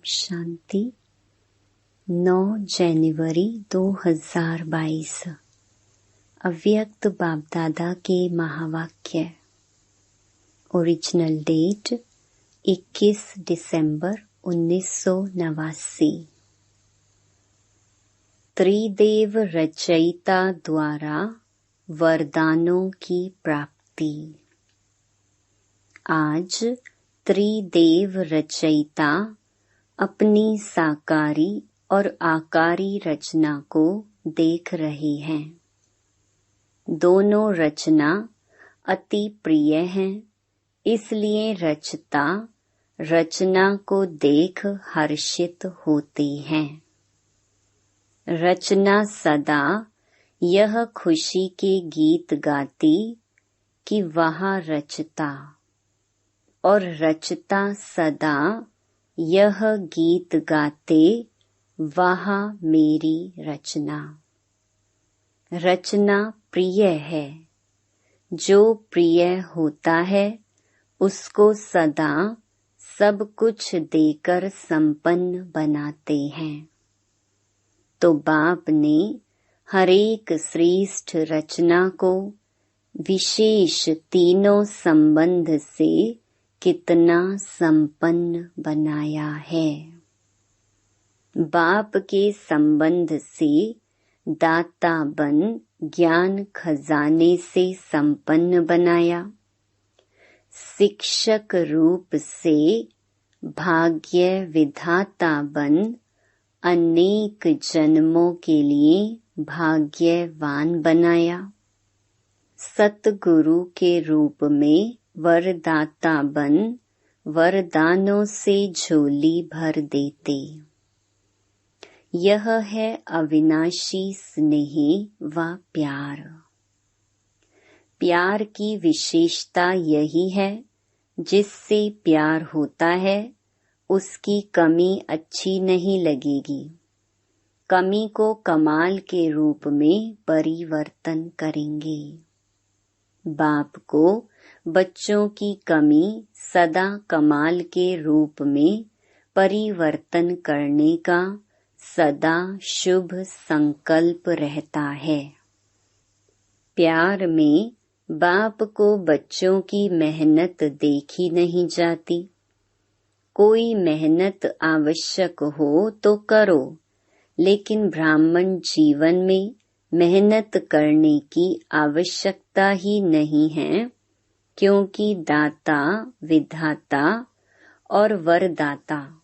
शांति। 9 जनवरी 2022 अव्यक्त बाप दादा के महावाक्य। ओरिजिनल डेट 21 दिसंबर 1989। त्रिदेव रचयिता द्वारा वरदानों की प्राप्ति। आज त्रिदेव रचयिता अपनी साकारी और आकारी रचना को देख रहे हैं। दोनों रचना अति प्रिय हैं, इसलिए रचता रचना को देख हर्षित होते हैं। रचना सदा यह खुशी के गीत गाती कि वह रचता, और रचता सदा यह गीत गाते वह मेरी रचना। रचना प्रिय है, जो प्रिय होता है उसको सदा सब कुछ देकर संपन्न बनाते हैं। तो बाप ने हरेक श्रेष्ठ रचना को विशेष तीनों संबंध से कितना संपन्न बनाया है। बाप के संबंध से दाता बन ज्ञान खजाने से संपन्न बनाया। शिक्षक रूप से भाग्य विधाता बन अनेक जन्मों के लिए भाग्यवान बनाया। सतगुरु के रूप में वरदाता बन वरदानों से झोली भर देते। यह है अविनाशी स्नेह व प्यार। प्यार की विशेषता यही है, जिससे प्यार होता है उसकी कमी अच्छी नहीं लगेगी। कमी को कमाल के रूप में परिवर्तन करेंगे। बाप को बच्चों की कमी सदा कमाल के रूप में परिवर्तन करने का सदा शुभ संकल्प रहता है। प्यार में बाप को बच्चों की मेहनत देखी नहीं जाती। कोई मेहनत आवश्यक हो तो करो, लेकिन ब्राह्मण जीवन में मेहनत करने की आवश्यकता ही नहीं है, क्योंकि दाता विधाता और वरदाता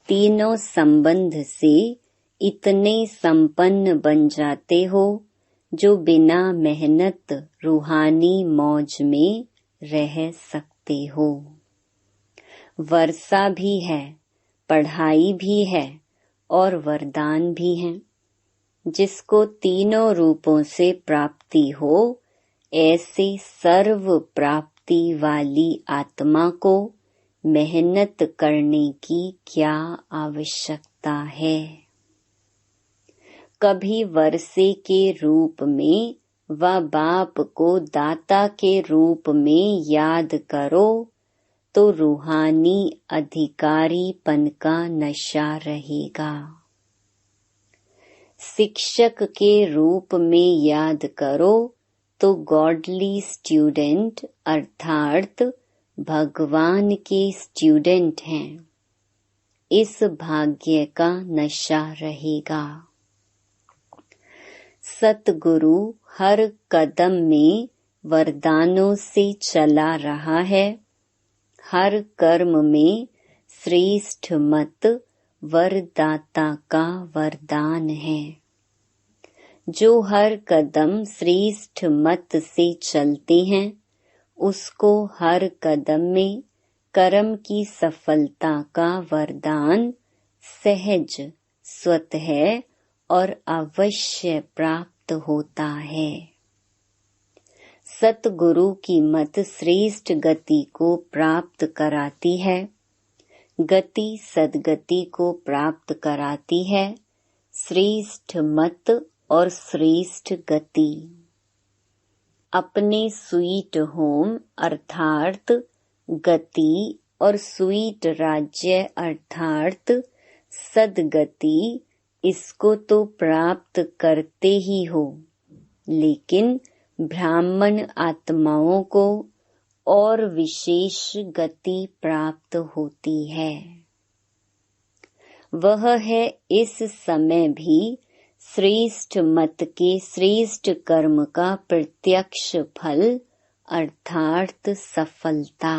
तीनों संबंध से इतने संपन्न बन जाते हो, जो बिना मेहनत रूहानी मौज में रह सकते हो। वर्षा भी है, पढ़ाई भी है और वरदान भी है। जिसको तीनों रूपों से प्राप्ति हो, ऐसे सर्व प्राप्ति वाली आत्मा को मेहनत करने की क्या आवश्यकता है। कभी वर्षे के रूप में व बाप को दाता के रूप में याद करो, तो रूहानी अधिकारीपन का नशा रहेगा। शिक्षक के रूप में याद करो तो गॉडली स्टूडेंट अर्थात भगवान के स्टूडेंट हैं। इस भाग्य का नशा रहेगा। सतगुरु हर कदम में वरदानों से चला रहा है। हर कर्म में श्रेष्ठ मत वरदाता का वरदान है। जो हर कदम श्रेष्ठ मत से चलते हैं, उसको हर कदम में कर्म की सफलता का वरदान सहज स्वतः और अवश्य प्राप्त होता है। सतगुरु की मत श्रेष्ठ गति को प्राप्त कराती है। गति सद्गति को प्राप्त कराती है। श्रेष्ठ मत और श्रेष्ठ गति। अपने स्वीट होम अर्थात गति और स्वीट राज्य अर्थात सद्गति, इसको तो प्राप्त करते ही हो, लेकिन ब्राह्मण आत्माओं को और विशेष गति प्राप्त होती है। वह है इस समय भी श्रेष्ठ मत के श्रेष्ठ कर्म का प्रत्यक्ष फल अर्थात सफलता।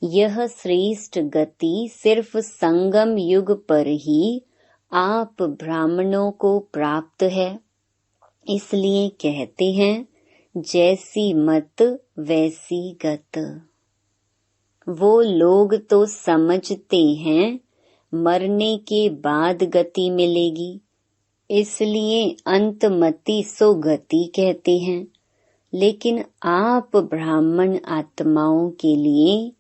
यह श्रेष्ठ गति सिर्फ संगम युग पर ही आप ब्राह्मणों को प्राप्त है। इसलिए कहते हैं जैसी मत वैसी गत। वो लोग तो समझते हैं मरने के बाद गति मिलेगी, इसलिए अंतमति सो गति कहते हैं। लेकिन आप ब्राह्मण आत्माओं के लिए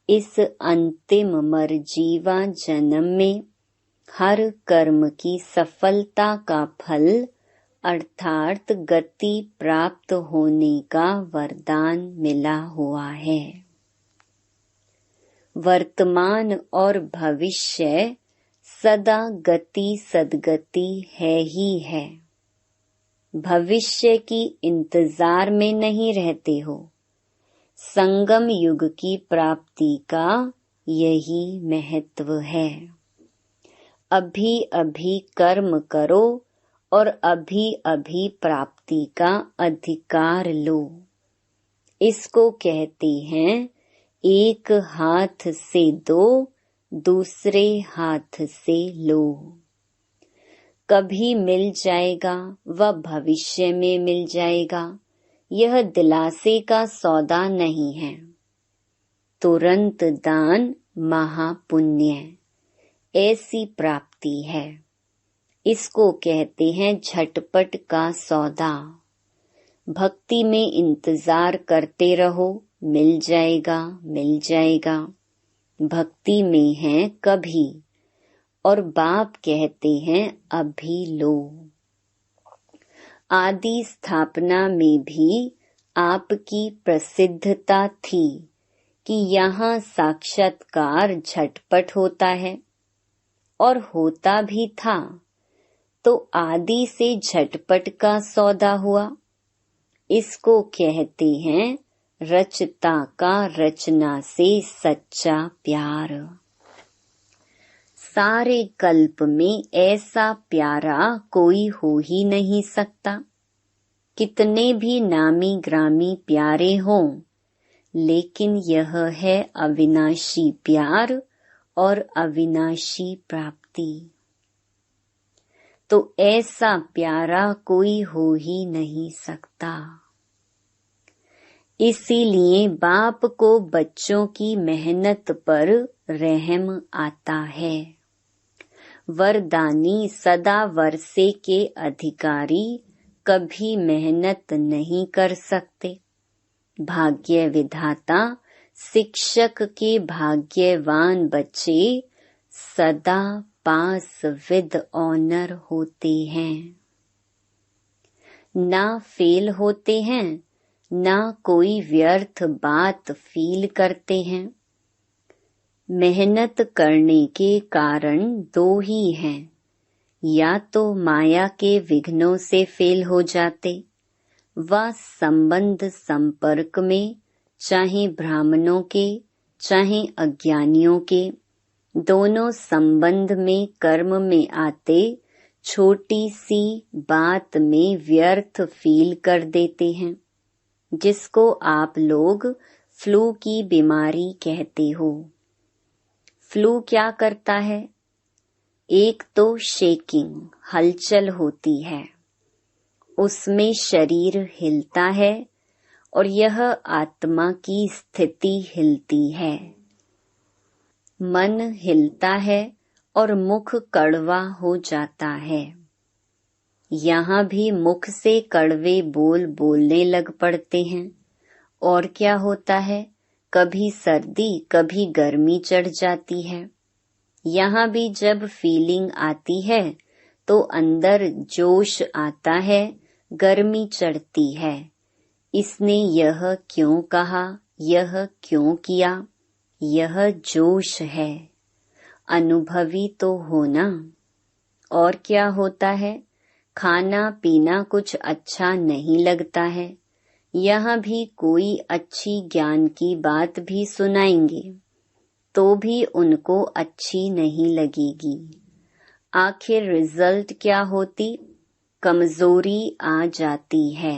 इस अंतिम मरजीवा जन्म में हर कर्म की सफलता का फल अर्थात गति प्राप्त होने का वरदान मिला हुआ है। वर्तमान और भविष्य सदा गति सद्गति है ही है। भविष्य की इंतजार में नहीं रहते हो। संगम युग की प्राप्ति का यही महत्व है। अभी अभी कर्म करो और अभी अभी प्राप्ति का अधिकार लो। इसको कहते हैं एक हाथ से दो, दूसरे हाथ से लो। कभी मिल जाएगा व भविष्य में मिल जाएगा, यह दिलासे का सौदा नहीं है। तुरंत दान महापुण्य, ऐसी प्राप्ति है। इसको कहते हैं झटपट का सौदा। भक्ति में इंतजार करते रहो, मिल जाएगा मिल जाएगा। भक्ति में है कभी, और बाप कहते हैं अभी लो। आदि स्थापना में भी आपकी प्रसिद्धता थी कि यहाँ साक्षात्कार झटपट होता है, और होता भी था, तो आदि से झटपट का सौदा हुआ। इसको कहते हैं रचता का रचना से सच्चा प्यार। सारे कल्प में ऐसा प्यारा कोई हो ही नहीं सकता। कितने भी नामी ग्रामी प्यारे हों, लेकिन यह है अविनाशी प्यार और अविनाशी प्राप्ति। तो ऐसा प्यारा कोई हो ही नहीं सकता। इसीलिए बाप को बच्चों की मेहनत पर रहम आता है। वरदानी सदा वर्षे के अधिकारी कभी मेहनत नहीं कर सकते। भाग्य विधाता शिक्षक के भाग्यवान बच्चे सदा पास विद ऑनर होते हैं। ना फेल होते हैं, ना कोई व्यर्थ बात फील करते हैं। मेहनत करने के कारण दो ही हैं, या तो माया के विघ्नों से फेल हो जाते, व संबंध संपर्क में, चाहे ब्राह्मणों के चाहे अज्ञानियों के, दोनों संबंध में कर्म में आते छोटी सी बात में व्यर्थ फील कर देते हैं, जिसको आप लोग फ्लू की बीमारी कहते हो। फ्लू क्या करता है? एक तो शेकिंग, हलचल होती है, उसमें शरीर हिलता है और यह आत्मा की स्थिति हिलती है। मन हिलता है और मुख कड़वा हो जाता है। यहाँ भी मुख से कड़वे बोल बोलने लग पड़ते हैं। और क्या होता है? कभी सर्दी कभी गर्मी चढ़ जाती है। यहाँ भी जब फीलिंग आती है तो अंदर जोश आता है, गर्मी चढ़ती है। इसने यह क्यों कहा, यह क्यों किया? यह जोश है। अनुभवी तो होना। और क्या होता है? खाना पीना कुछ अच्छा नहीं लगता है। यहाँ भी कोई अच्छी ज्ञान की बात भी सुनाएंगे तो भी उनको अच्छी नहीं लगेगी। आखिर रिजल्ट क्या होती? कमजोरी आ जाती है।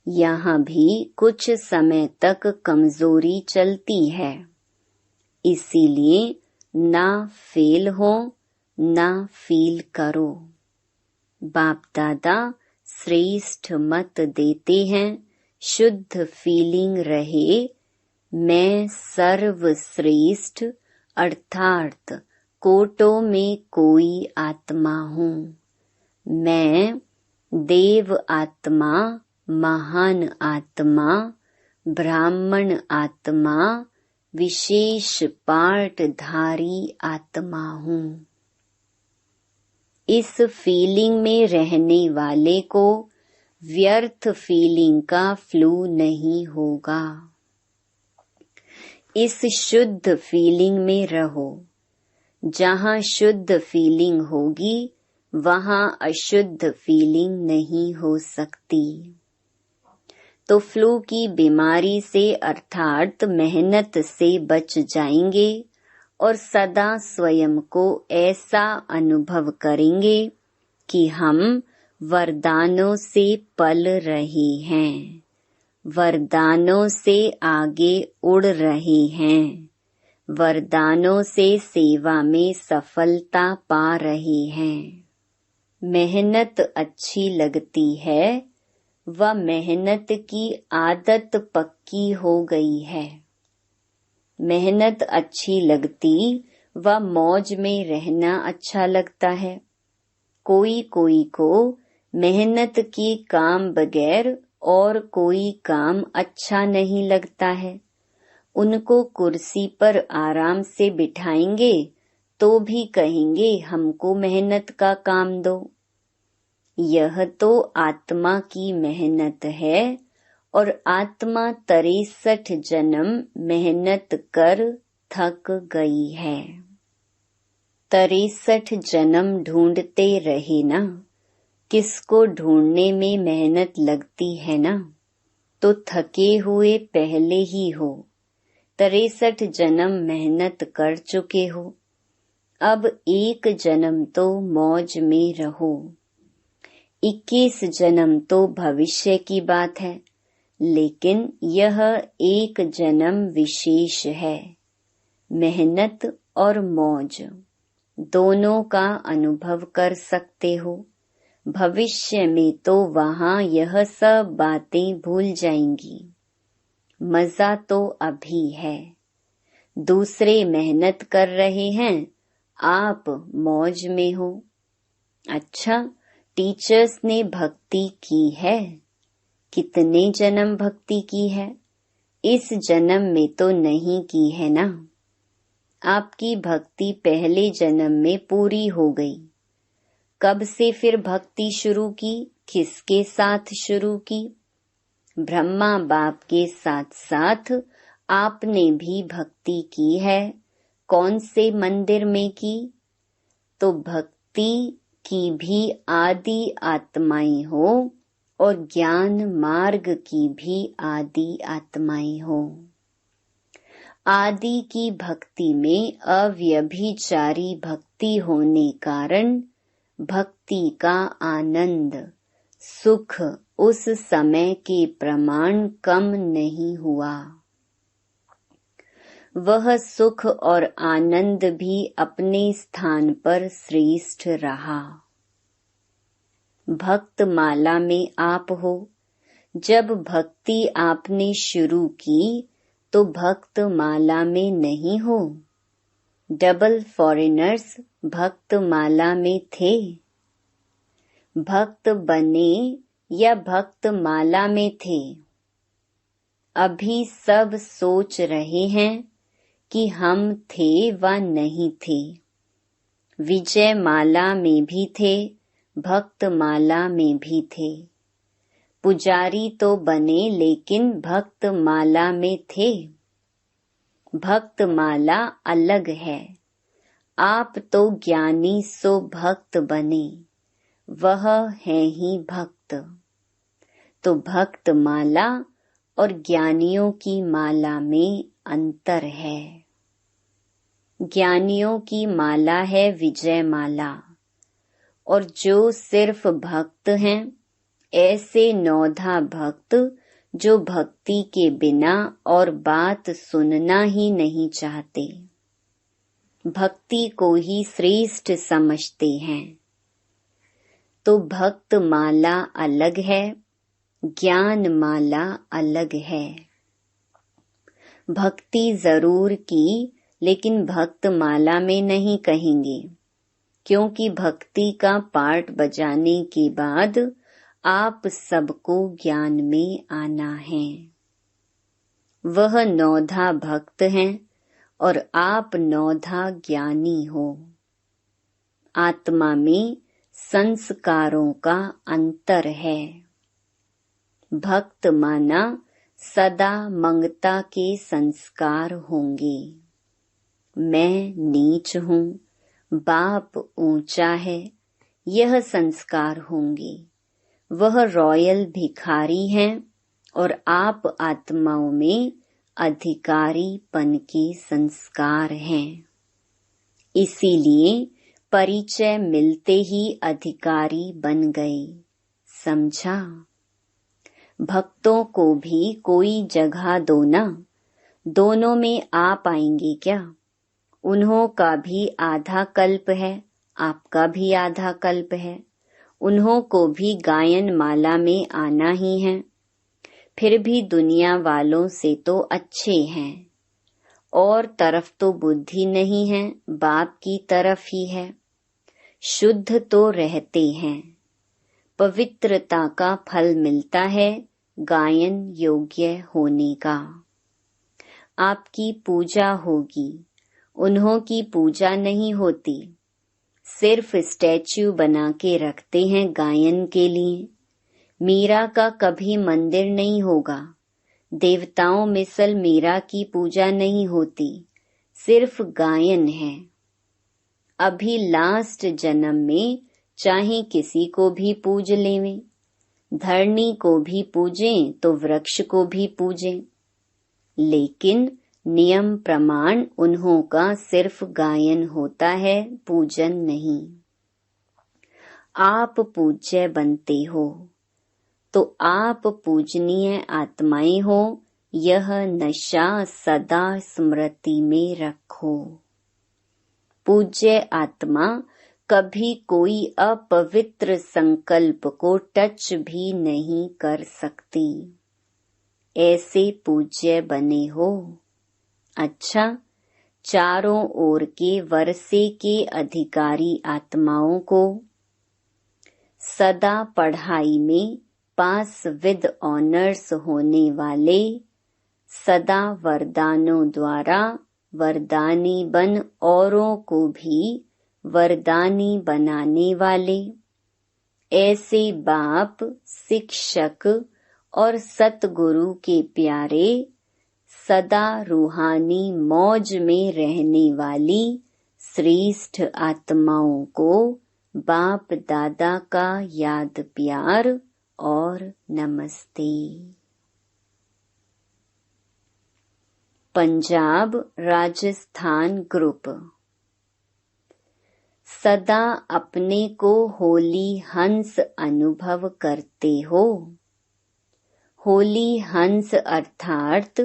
यहाँ भी कुछ समय तक कमजोरी चलती है। इसीलिए ना फेल हो ना फील करो। बाप दादा श्रेष्ठ मत देते हैं, शुद्ध फीलिंग रहे। मैं सर्वश्रेष्ठ अर्थात कोटों में कोई आत्मा हूँ। मैं देव आत्मा, महान आत्मा, ब्राह्मण आत्मा, विशेष पाठधारी आत्मा हूँ। इस फीलिंग में रहने वाले को व्यर्थ फीलिंग का फ्लू नहीं होगा। इस शुद्ध फीलिंग में रहो। जहाँ शुद्ध फीलिंग होगी वहाँ अशुद्ध फीलिंग नहीं हो सकती। तो फ्लू की बीमारी से अर्थात मेहनत से बच जाएंगे और सदा स्वयं को ऐसा अनुभव करेंगे कि हम वरदानों से पल रहे हैं, वरदानों से आगे उड़ रहे हैं, वरदानों से सेवा में सफलता पा रहे हैं। मेहनत अच्छी लगती है, वह मेहनत की आदत पक्की हो गई है। मेहनत अच्छी लगती व मौज में रहना अच्छा लगता है। कोई कोई को मेहनत की काम बगैर और कोई काम अच्छा नहीं लगता है। उनको कुर्सी पर आराम से बिठाएंगे तो भी कहेंगे हमको मेहनत का काम दो। यह तो आत्मा की मेहनत है और आत्मा 63 जन्म मेहनत कर थक गई है। 63 जन्म ढूंढते रहे ना। किसको ढूंढने में मेहनत लगती है ना। तो थके हुए पहले ही हो। 63 जन्म मेहनत कर चुके हो। अब एक जन्म तो मौज में रहो। 21 जन्म तो भविष्य की बात है, लेकिन यह एक जन्म विशेष है। मेहनत और मौज दोनों का अनुभव कर सकते हो। भविष्य में तो वहाँ यह सब बातें भूल जाएंगी। मजा तो अभी है। दूसरे मेहनत कर रहे हैं, आप मौज में हो। अच्छा, टीचर्स ने भक्ति की है। कितने जन्म भक्ति की है? इस जन्म में तो नहीं की है ना। आपकी भक्ति पहले जन्म में पूरी हो गई। कब से फिर भक्ति शुरू की? किसके साथ शुरू की? ब्रह्मा बाप के साथ साथ आपने भी भक्ति की है। कौन से मंदिर में की? तो भक्ति की भी आदि आत्माएं हो और ज्ञान मार्ग की भी आदि आत्माएं हो। आदि की भक्ति में अव्यभिचारी भक्ति होने कारण भक्ति का आनंद सुख उस समय के प्रमाण कम नहीं हुआ। वह सुख और आनंद भी अपने स्थान पर श्रेष्ठ रहा। भक्त माला में आप हो। जब भक्ति आपने शुरू की तो भक्त माला में नहीं हो। डबल फॉरेनर्स भक्त माला में थे। भक्त बने या भक्त माला में थे। अभी सब सोच रहे हैं कि हम थे व नहीं थे। विजय माला में भी थे, भक्त माला में भी थे। पुजारी तो बने लेकिन भक्त माला में थे। भक्त माला अलग है। आप तो ज्ञानी सो भक्त बने, वह है ही भक्त। तो भक्त माला और ज्ञानियों की माला में अंतर है। ज्ञानियों की माला है विजय माला, और जो सिर्फ भक्त हैं, ऐसे नौधा भक्त जो भक्ति के बिना और बात सुनना ही नहीं चाहते, भक्ति को ही श्रेष्ठ समझते हैं। तो भक्त माला अलग है, ज्ञान माला अलग है। भक्ति जरूर की, लेकिन भक्त माला में नहीं कहेंगे, क्योंकि भक्ति का पार्ट बजाने के बाद आप सबको ज्ञान में आना है। वह नौधा भक्त हैं और आप नौधा ज्ञानी हो। आत्मा में संस्कारों का अंतर है। भक्त माना सदा मंगता के संस्कार होंगे। मैं नीच हूँ, बाप ऊंचा है, यह संस्कार होंगे। वह रॉयल भिखारी हैं और आप आत्माओं में अधिकारीपन के संस्कार हैं। इसीलिए परिचय मिलते ही अधिकारी बन गए। समझा? भक्तों को भी कोई जगह दो ना, दोनों में आप आएंगे क्या? उन्हों का भी आधा कल्प है, आपका भी आधा कल्प है। उन्हों को भी गायन माला में आना ही है, फिर भी दुनिया वालों से तो अच्छे हैं। और तरफ तो बुद्धि नहीं है, बाप की तरफ ही है। शुद्ध तो रहते हैं, पवित्रता का फल मिलता है गायन योग्य होने का। आपकी पूजा होगी, उन्हों की पूजा नहीं होती। सिर्फ स्टैच्यू बना के रखते हैं गायन के लिए। मीरा का कभी मंदिर नहीं होगा, देवताओं मिसल मीरा की पूजा नहीं होती, सिर्फ गायन है। अभी लास्ट जन्म में चाहे किसी को भी पूज लेवें, धरनी को भी पूजें तो वृक्ष को भी पूजें, लेकिन नियम प्रमाण उन्हों का सिर्फ गायन होता है, पूजन नहीं। आप पूज्य बनते हो तो आप पूजनीय आत्माएं हो, यह नशा सदा स्मृति में रखो। पूज्य आत्मा कभी कोई अपवित्र संकल्प को टच भी नहीं कर सकती। ऐसे पूज्य बने हो। अच्छा, चारों ओर के वर्षे के अधिकारी आत्माओं को सदा पढ़ाई में पास विद ऑनर्स होने वाले, सदा वरदानों द्वारा वरदानी बन औरों को भी वरदानी बनाने वाले, ऐसे बाप, शिक्षक और सतगुरु के प्यारे, सदा रूहानी मौज में रहने वाली श्रेष्ठ आत्माओं को बाप दादा का याद प्यार और नमस्ते। पंजाब राजस्थान ग्रुप। सदा अपने को होली हंस अनुभव करते हो। होली हंस अर्थात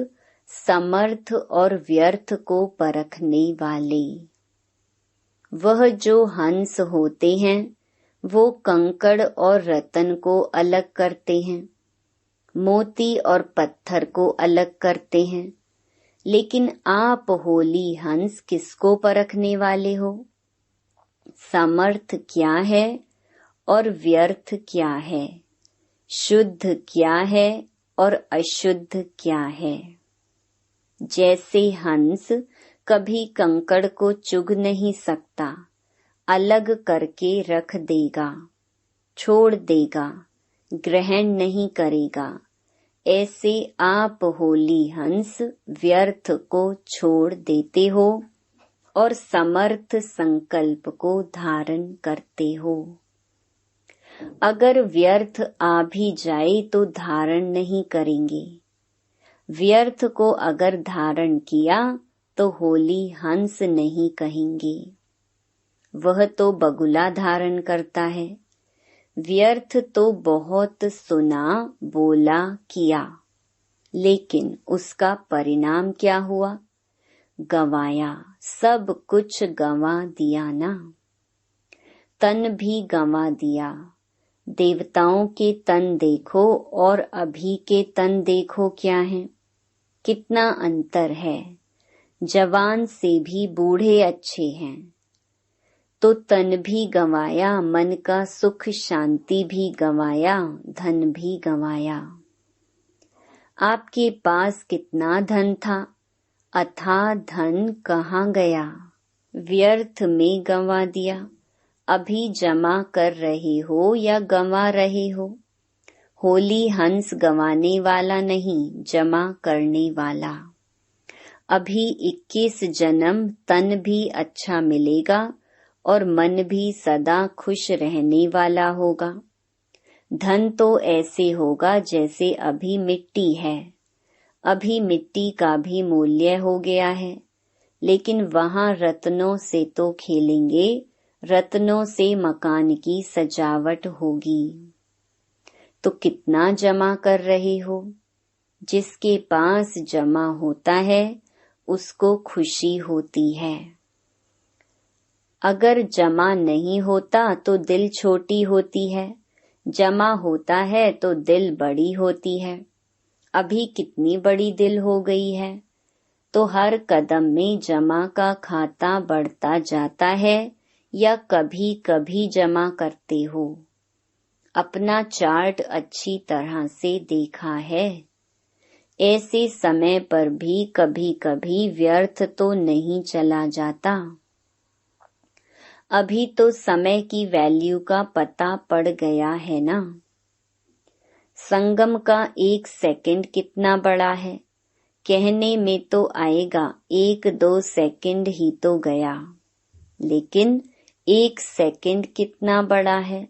समर्थ और व्यर्थ को परखने वाले। वह जो हंस होते हैं वो कंकड़ और रतन को अलग करते हैं, मोती और पत्थर को अलग करते हैं, लेकिन आप होली हंस किसको परखने वाले हो? समर्थ क्या है और व्यर्थ क्या है, शुद्ध क्या है और अशुद्ध क्या है। जैसे हंस कभी कंकड़ को चुग नहीं सकता, अलग करके रख देगा, छोड़ देगा, ग्रहण नहीं करेगा। ऐसे आप होली हंस व्यर्थ को छोड़ देते हो और समर्थ संकल्प को धारण करते हो। अगर व्यर्थ आ भी जाए तो धारण नहीं करेंगे। व्यर्थ को अगर धारण किया तो होली हंस नहीं कहेंगे। वह तो बगुला धारण करता है। व्यर्थ तो बहुत सुना, बोला, किया, लेकिन उसका परिणाम क्या हुआ? गंवाया, सब कुछ गंवा दिया ना। तन भी गंवा दिया। देवताओं के तन देखो और अभी के तन देखो क्या है, कितना अंतर है। जवान से भी बूढ़े अच्छे हैं। तो तन भी गंवाया, मन का सुख शांति भी गंवाया, धन भी गंवाया। आपके पास कितना धन था, अथाह धन कहाँ गया? व्यर्थ में गंवा दिया। अभी जमा कर रहे हो या गंवा रहे हो? होली हंस गंवाने वाला नहीं, जमा करने वाला। अभी 21 जन्म तन भी अच्छा मिलेगा और मन भी सदा खुश रहने वाला होगा। धन तो ऐसे होगा जैसे अभी मिट्टी है। अभी मिट्टी का भी मूल्य हो गया है, लेकिन वहाँ रत्नों से तो खेलेंगे, रत्नों से मकान की सजावट होगी। तो कितना जमा कर रहे हो? जिसके पास जमा होता है उसको खुशी होती है। अगर जमा नहीं होता तो दिल छोटी होती है, जमा होता है तो दिल बड़ी होती है। अभी कितनी बड़ी दिल हो गई है। तो हर कदम में जमा का खाता बढ़ता जाता है या कभी कभी जमा करते हो? अपना चार्ट अच्छी तरह से देखा है। ऐसे समय पर भी कभी कभी व्यर्थ तो नहीं चला जाता। अभी तो समय की वैल्यू का पता पड़ गया है ना। संगम का 1 सेकंड कितना बड़ा है? कहने में तो आएगा 1-2 सेकंड ही तो गया, लेकिन 1 सेकंड कितना बड़ा है?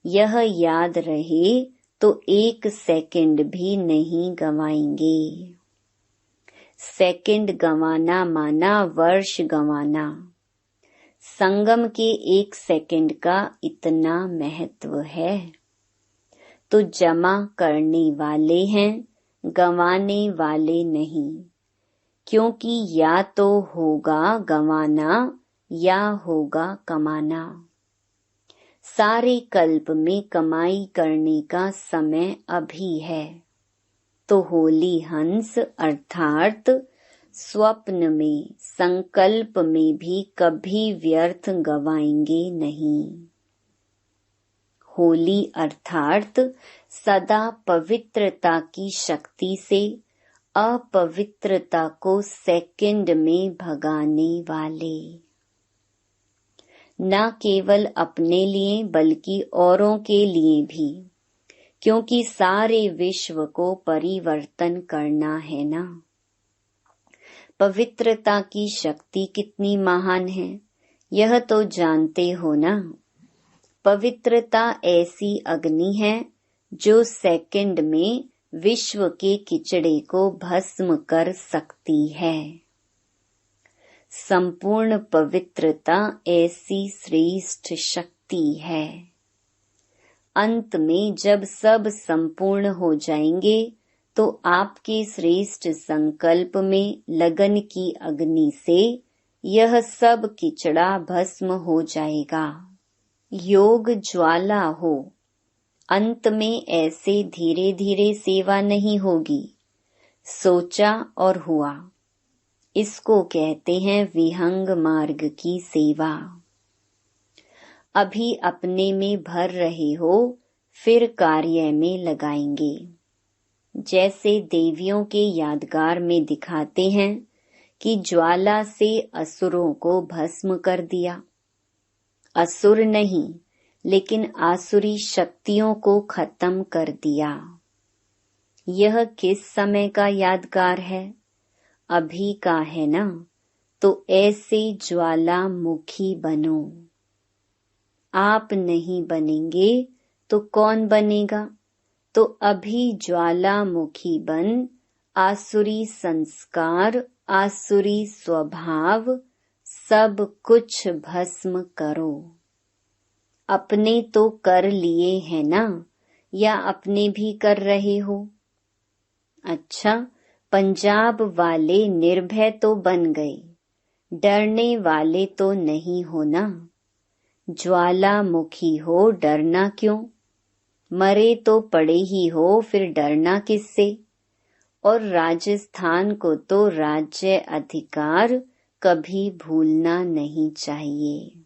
यह याद रहे तो 1 सेकंड भी नहीं गंवाएंगे। सेकंड गंवाना माना वर्ष गंवाना। संगम के 1 सेकंड का इतना महत्व है। तो जमा करने वाले हैं, गंवाने वाले नहीं, क्योंकि या तो होगा गंवाना या होगा कमाना। सारे कल्प में कमाई करने का समय अभी है। तो होली हंस अर्थात स्वप्न में, संकल्प में भी कभी व्यर्थ गवाएंगे नहीं। होली अर्थात सदा पवित्रता की शक्ति से अपवित्रता को सेकंड में भगाने वाले। न केवल अपने लिए बल्कि औरों के लिए भी, क्योंकि सारे विश्व को परिवर्तन करना है ना। पवित्रता की शक्ति कितनी महान है, यह तो जानते हो ना। पवित्रता ऐसी अग्नि है जो सेकंड में विश्व के किचड़े को भस्म कर सकती है। संपूर्ण पवित्रता ऐसी श्रेष्ठ शक्ति है। अंत में जब सब संपूर्ण हो जाएंगे तो आपके श्रेष्ठ संकल्प में लगन की अग्नि से यह सब किचड़ा भस्म हो जाएगा। योग ज्वाला हो। अंत में ऐसे धीरे धीरे सेवा नहीं होगी, सोचा और हुआ। इसको कहते हैं विहंग मार्ग की सेवा। अभी अपने में भर रहे हो, फिर कार्य में लगाएंगे। जैसे देवियों के यादगार में दिखाते हैं कि ज्वाला से असुरों को भस्म कर दिया। असुर नहीं, लेकिन आसुरी शक्तियों को खत्म कर दिया। यह किस समय का यादगार है? अभी का है ना? तो ऐसे ज्वालामुखी बनो। आप नहीं बनेंगे तो कौन बनेगा? तो अभी ज्वालामुखी बन आसुरी संस्कार, आसुरी स्वभाव सब कुछ भस्म करो। अपने तो कर लिए हैं ना, या अपने भी कर रहे हो? अच्छा, पंजाब वाले निर्भय तो बन गए, डरने वाले तो नहीं हो ना। ज्वालामुखी हो, डरना क्यों? मरे तो पड़े ही हो, फिर डरना किससे? और राजस्थान को तो राज्य अधिकार कभी भूलना नहीं चाहिए।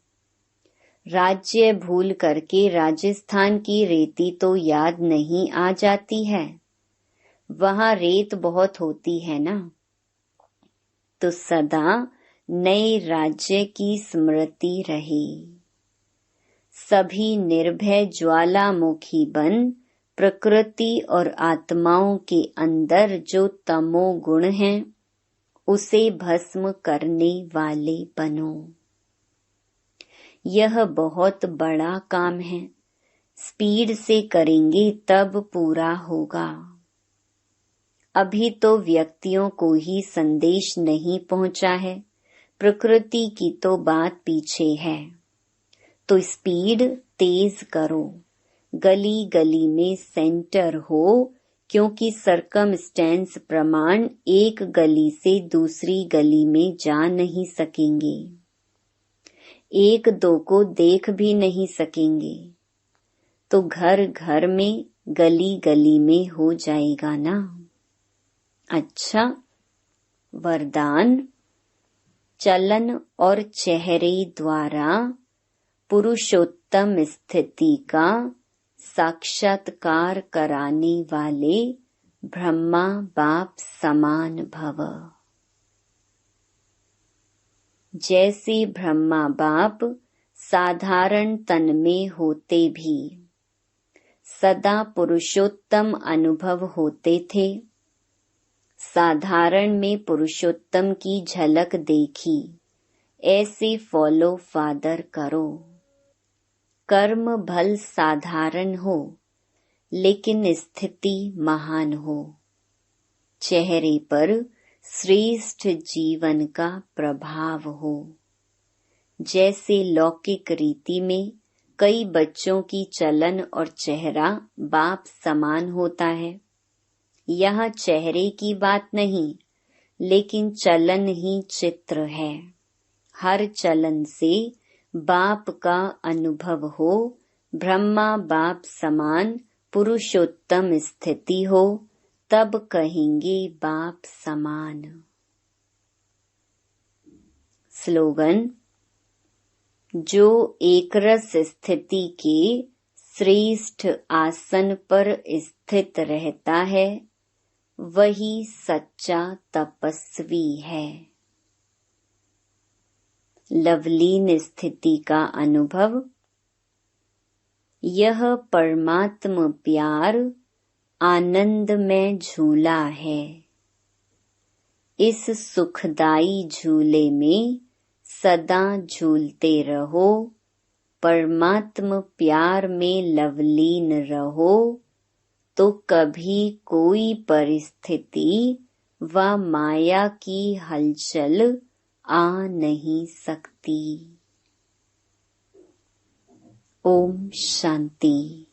राज्य भूल करके राजस्थान की रेती तो याद नहीं आ जाती है। वहाँ रेत बहुत होती है ना। तो सदा नए राज्य की स्मृति रहे। सभी निर्भय ज्वालामुखी बन प्रकृति और आत्माओं के अंदर जो तमोगुण हैं उसे भस्म करने वाले बनो। यह बहुत बड़ा काम है। स्पीड से करेंगे तब पूरा होगा। अभी तो व्यक्तियों को ही संदेश नहीं पहुंचा है, प्रकृति की तो बात पीछे है। तो स्पीड तेज करो, गली गली में सेंटर हो, क्योंकि सरकमस्टेंस प्रमाण एक गली से दूसरी गली में जा नहीं सकेंगे, एक दो को देख भी नहीं सकेंगे। तो घर घर में, गली गली में हो जाएगा ना। अच्छा, वरदान। चलन और चेहरे द्वारा पुरुषोत्तम स्थिति का साक्षात्कार कराने वाले ब्रह्मा बाप समान भव। जैसे ब्रह्मा बाप साधारण तन में होते भी सदा पुरुषोत्तम अनुभव होते थे, साधारण में पुरुषोत्तम की झलक देखी, ऐसे फॉलो फादर करो। कर्म भल साधारण हो, लेकिन स्थिति महान हो। चेहरे पर श्रेष्ठ जीवन का प्रभाव हो। जैसे लौकिक रीति में कई बच्चों की चलन और चेहरा बाप समान होता है, यहाँ चेहरे की बात नहीं, लेकिन चलन ही चित्र है। हर चलन से बाप का अनुभव हो, ब्रह्मा बाप समान पुरुषोत्तम स्थिति हो, तब कहेंगे बाप समान। स्लोगन। जो एकरस स्थिति के श्रेष्ठ आसन पर स्थित रहता है, वही सच्चा तपस्वी है। लवलीन स्थिति का अनुभव। यह परमात्म प्यार आनंद में झूला है। इस सुखदाई झूले में सदा झूलते रहो, परमात्म प्यार में लवलीन रहो, तो कभी कोई परिस्थिति व माया की हलचल आ नहीं सकती। ओम शांति।